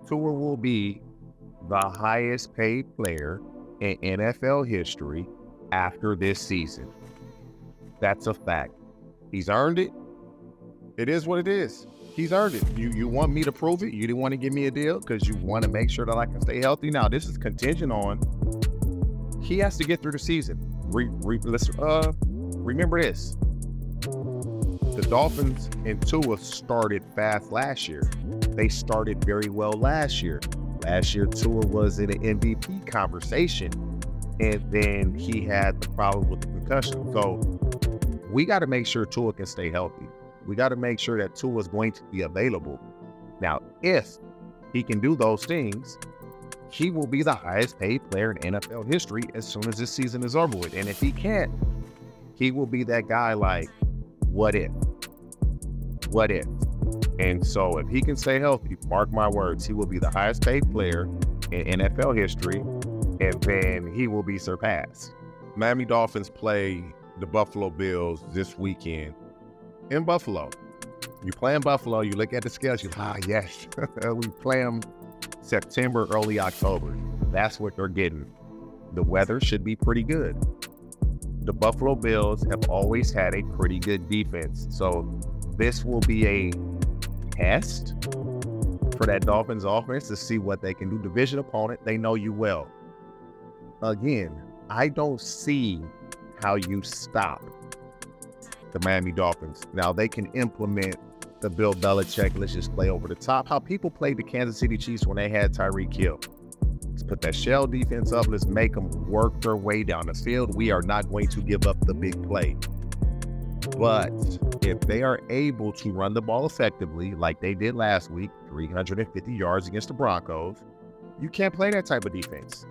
Tua will be the highest paid player in NFL history after this season. That's a fact. He's earned it. It is what it is. He's earned it. You want me to prove it? You didn't want to give me a deal because you want to make sure that I can stay healthy. Now, this is contingent on he has to get through the season. Let's remember this. The Dolphins and Tua started fast last year. They started very well last year. Last year, Tua was in an MVP conversation, and then he had the problem with the concussion. So we got to make sure Tua can stay healthy. We got to make sure that Tua is going to be available. Now, if he can do those things, he will be the highest paid player in NFL history as soon as this season is over with. And if he can't, he will be that guy like, what if? What if? And so if he can stay healthy, mark my words, he will be the highest paid player in NFL history, and then he will be surpassed. Miami Dolphins play the Buffalo Bills this weekend in Buffalo. You play in Buffalo, you look at the schedule, yes, we play them September, early October. That's what they're getting. The weather should be pretty good. The Buffalo Bills have always had a pretty good defense. So this will be a test for that Dolphins offense to see what they can do. Division opponent, they know you well. Again, I don't see how you stop the Miami Dolphins. Now, they can implement the Bill Belichick, let's just play over the top, how people played the Kansas City Chiefs when they had Tyreek Hill. Let's put that shell defense up. Let's make them work their way down the field. We are not going to give up the big play. But if they are able to run the ball effectively, like they did last week, 350 yards against the Broncos, you can't play that type of defense.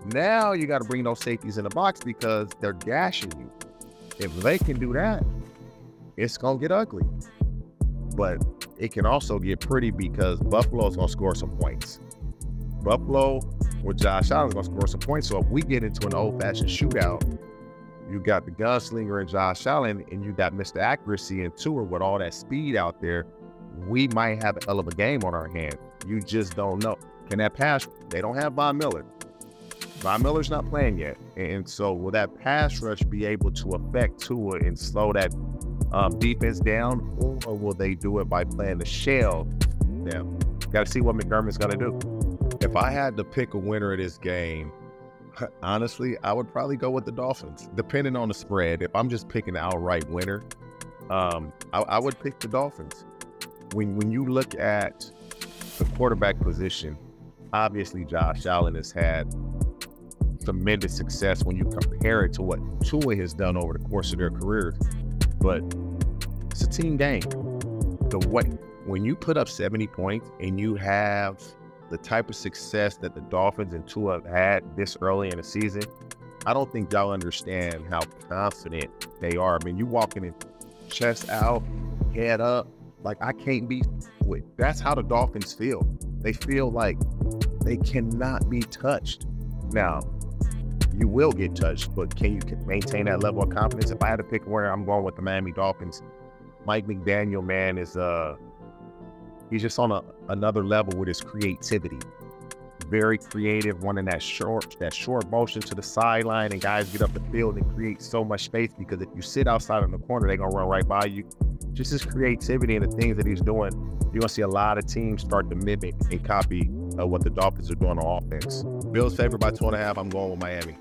Now you got to bring those safeties in the box because they're gashing you. If they can do that, it's going to get ugly. But it can also get pretty because Buffalo's going to score some points. Buffalo with Josh Allen's going to score some points. So if we get into an old-fashioned shootout, you got the gunslinger in Josh Allen, and you got Mr. Accuracy and Tua with all that speed out there, we might have a hell of a game on our hands. You just don't know. Can that pass? They don't have Von Miller. Von Miller's not playing yet. And so will that pass rush be able to affect Tua and slow that defense down, or will they do it by playing the shell down? Got to see what McDermott's going to do. If I had to pick a winner of this game, honestly, I would probably go with the Dolphins, depending on the spread. If I'm just picking an outright winner, I would pick the Dolphins. When you look at the quarterback position, obviously Josh Allen has had tremendous success when you compare it to what Tua has done over the course of their careers. But it's a team game. When you put up 70 points and you have the type of success that the Dolphins and Tua have had this early in the season, I don't think y'all understand how confident they are. I mean, you walking in chest out, head up, like I can't be with. That's how the Dolphins feel. They feel like they cannot be touched. Now, you will get touched, but can you maintain that level of confidence? If I had to pick where I'm going with the Miami Dolphins, Mike McDaniel, man, is he's just on another level with his creativity. Very creative, running that short motion to the sideline, and guys get up the field and create so much space because if you sit outside in the corner, they're going to run right by you. Just his creativity and the things that he's doing, you're going to see a lot of teams start to mimic and copy what the Dolphins are doing on offense. Bills favored by 2.5. I'm going with Miami.